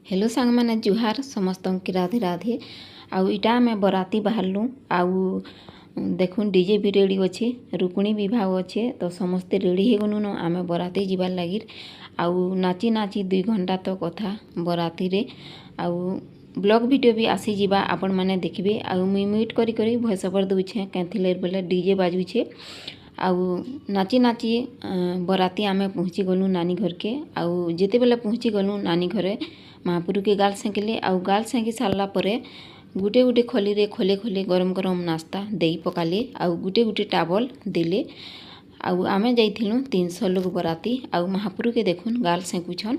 Hello सांग मैंने जुहार समस्त की राधे राधे। आउ इटा आम बराती बाहरलु आउ देखुन डीजे भी रेडी अच्छे, रुकुणी विभाग अच्छे तो समस्ते रेडी हो गनु न आम बराती जीवार लगी। आउ नाची नाची 2 घंटा तो कथा बराती रे आउ ब्लॉग वीडियो भी आसी जीवा आपण माने देखिबे। आउ मुई म्यूट करी करी भॉइस ओवर दूछे कैथिले बोले डीजे बाजुछे। आउ नाची नाची बराती आमे पहुँची गलु नानी घर के। आउ जेते बेले पहुँची गलु नानी घरे महापुरु के गाल सेंकिले। आउ गाल सेंकी सारला परे गुटे गुटे खोली रे खोले खोले गरम गरम नाश्ता देई पकाले आउ गुटे गुटे टावल देले। आउ आमे जाइथिलु 300 लोग बराती। आउ महापुरु के देखुन गाल सेंकुछन।